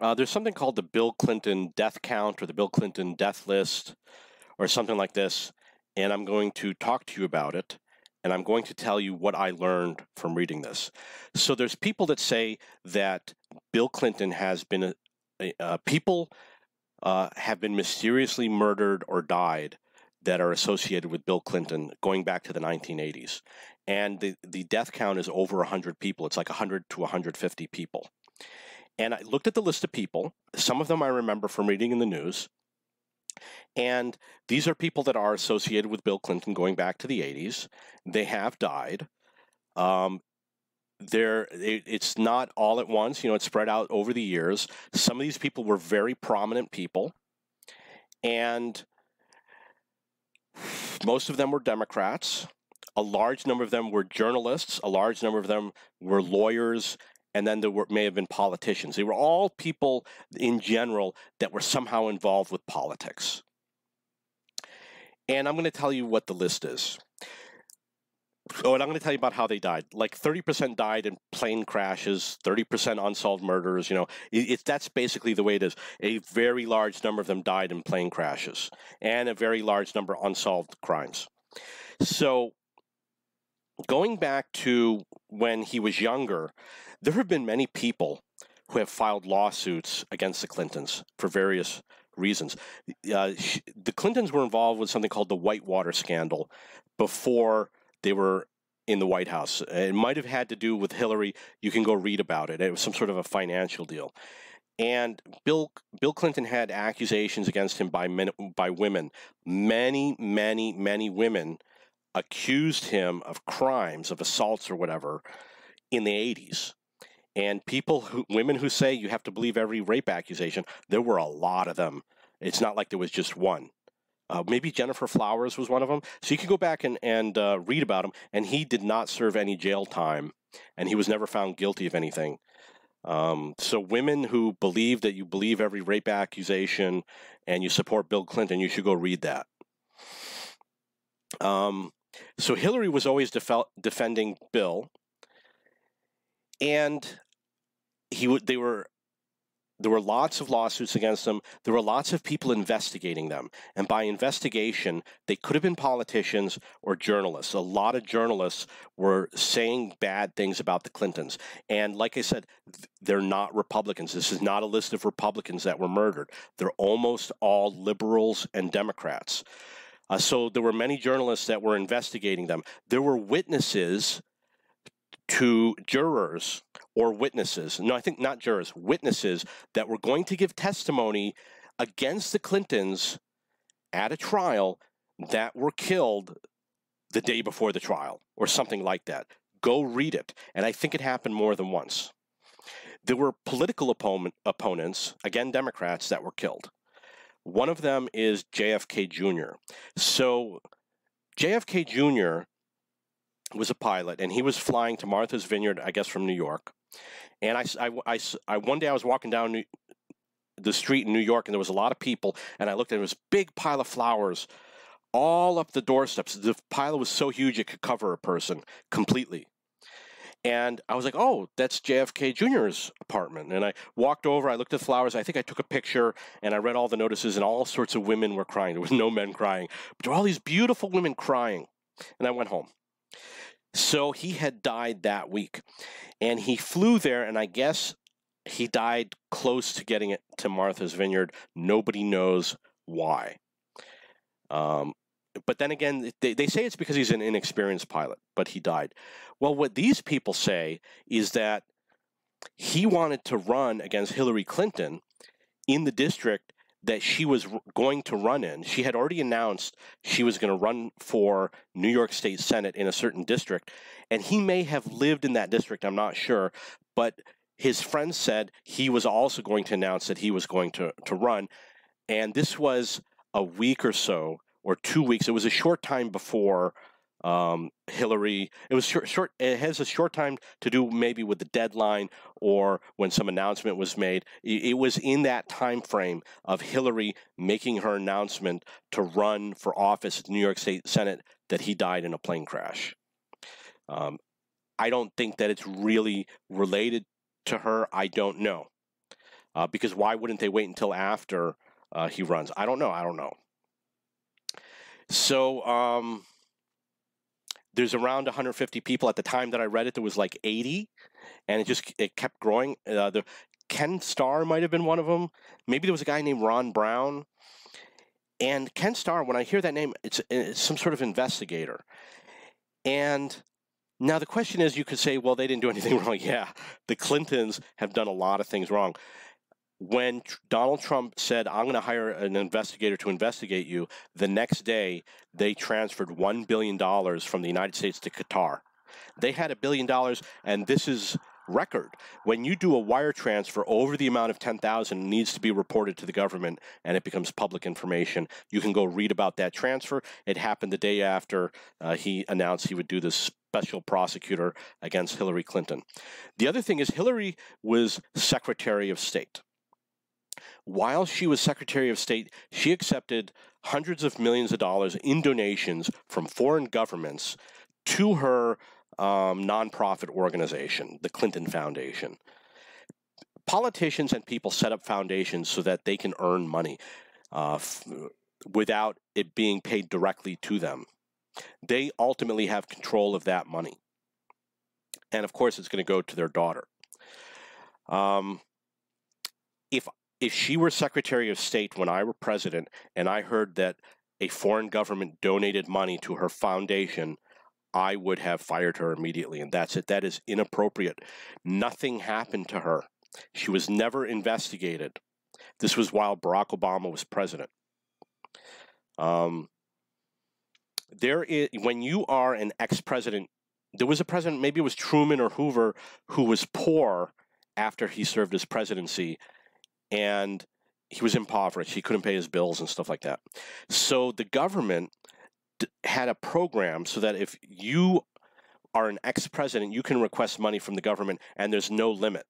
There's something called the Bill Clinton death count or the Bill Clinton death list or something like this, and I'm going to talk to you about it, and I'm going to tell you what I learned from reading this. So there's people that say that Bill Clinton has been people have been mysteriously murdered or died that are associated with Bill Clinton going back to the 1980s. And the death count is over 100 people. It's like 100 to 150 people. And I looked at the list of people. Some of them I remember from reading in the news. And these are people that are associated with Bill Clinton going back to the 80s. They have died. It's not all at once. It's spread out over the years. Some of these people were very prominent people. And most of them were Democrats. A large number of them were journalists. A large number of them were lawyers. And then may have been politicians. They were all people in general that were somehow involved with politics. And I'm going to tell you what the list is. Oh, and I'm going to tell you about how they died. Like 30% died in plane crashes, 30% unsolved murders. That's basically the way it is. A very large number of them died in plane crashes, and a very large number unsolved crimes. So going back to when he was younger, there have been many people who have filed lawsuits against the Clintons for various reasons. The Clintons were involved with something called the Whitewater scandal before they were in the White House. It might have had to do with Hillary. You can go read about it. It was some sort of a financial deal. And Bill Clinton had accusations against him by women. Many, many, many women accused him of crimes, of assaults or whatever, in the 80s. And women who say you have to believe every rape accusation, there were a lot of them. It's not like there was just one. Maybe Jennifer Flowers was one of them. So you can go back and read about him, and he did not serve any jail time, and he was never found guilty of anything. So women who believe that you believe every rape accusation and you support Bill Clinton, you should go read that. So Hillary was always defending Bill, and there were lots of lawsuits against them. There were lots of people investigating them. And by investigation, they could have been politicians or journalists. A lot of journalists were saying bad things about the Clintons. And like I said, they're not Republicans. This is not a list of Republicans that were murdered. They're almost all liberals and Democrats. So there were many journalists that were investigating them. There were witnesses to jurors or witnesses, no, I think not jurors, witnesses that were going to give testimony against the Clintons at a trial that were killed the day before the trial or something like that. Go read it. And I think it happened more than once. There were political opponents, again, Democrats, that were killed. One of them is JFK Jr. So JFK Jr. was a pilot, and he was flying to Martha's Vineyard, I guess, from New York. And I one day I was walking down the street in New York, and there was a lot of people, and I looked at it was a big pile of flowers all up the doorsteps. The pile was so huge it could cover a person completely. And I was like, oh, that's JFK Jr.'s apartment. And I walked over, I looked at the flowers, I think I took a picture, and I read all the notices, and all sorts of women were crying. There was no men crying, but there were all these beautiful women crying. And I went home. So he had died that week, and he flew there, and I guess he died close to getting it to Martha's Vineyard. Nobody knows why. But then again, they say it's because he's an inexperienced pilot, but he died. Well, what these people say is that he wanted to run against Hillary Clinton in the district that she was going to run in. She had already announced she was going to run for New York State Senate in a certain district, and he may have lived in that district, I'm not sure, but his friends said he was also going to announce that he was going to run, and this was a week or so, or 2 weeks. It was a short time before Hillary. It was short. It has a short time to do maybe with the deadline or when some announcement was made. It was in that time frame of Hillary making her announcement to run for office at the New York State Senate that he died in a plane crash. I don't think that it's really related to her. I don't know. because why wouldn't they wait until after he runs? I don't know. So there's around 150 people. At the time that I read it, there was like 80, and it kept growing. Ken Starr might have been one of them. Maybe there was a guy named Ron Brown. And Ken Starr, when I hear that name, it's some sort of investigator. And now the question is, you could say, well, they didn't do anything wrong. Yeah, the Clintons have done a lot of things wrong. When Donald Trump said, I'm going to hire an investigator to investigate you, the next day they transferred $1 billion from the United States to Qatar. They had $1 billion, and this is record. When you do a wire transfer over the amount of 10,000, it needs to be reported to the government, and it becomes public information. You can go read about that transfer. It happened the day after he announced he would do this special prosecutor against Hillary Clinton. The other thing is Hillary was Secretary of State. While she was Secretary of State, she accepted hundreds of millions of dollars in donations from foreign governments to her nonprofit organization, the Clinton Foundation. Politicians and people set up foundations so that they can earn money without it being paid directly to them. They ultimately have control of that money. And of course, it's going to go to their daughter. If she were Secretary of State when I were president and I heard that a foreign government donated money to her foundation, I would have fired her immediately, and that's it. That is inappropriate. Nothing happened to her. She was never investigated. This was while Barack Obama was president. When you are an ex-president, there was a president, maybe it was Truman or Hoover, who was poor after he served his presidency, and he was impoverished. He couldn't pay his bills and stuff like that. So the government had a program so that if you are an ex-president, you can request money from the government, and there's no limit.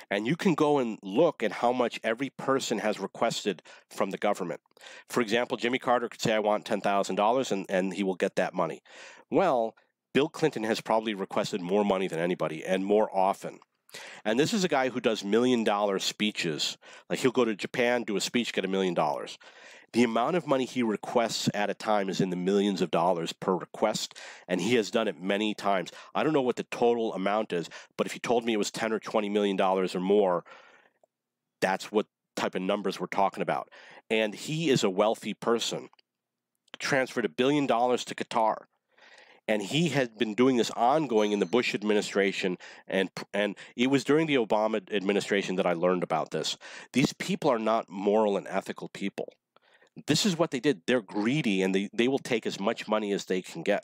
And you can go and look at how much every person has requested from the government. For example, Jimmy Carter could say, I want $10,000, and he will get that money. Well, Bill Clinton has probably requested more money than anybody, and more often. And this is a guy who does $1 million speeches. Like, he'll go to Japan, do a speech, get $1 million. The amount of money he requests at a time is in the millions of dollars per request, and he has done it many times. I don't know what the total amount is, but if you told me it was $10 or $20 million or more, that's what type of numbers we're talking about. And he is a wealthy person. Transferred $1 billion to Qatar. And he had been doing this ongoing in the Bush administration, and it was during the Obama administration that I learned about this. These people are not moral and ethical people. This is what they did. They're greedy, and they will take as much money as they can get.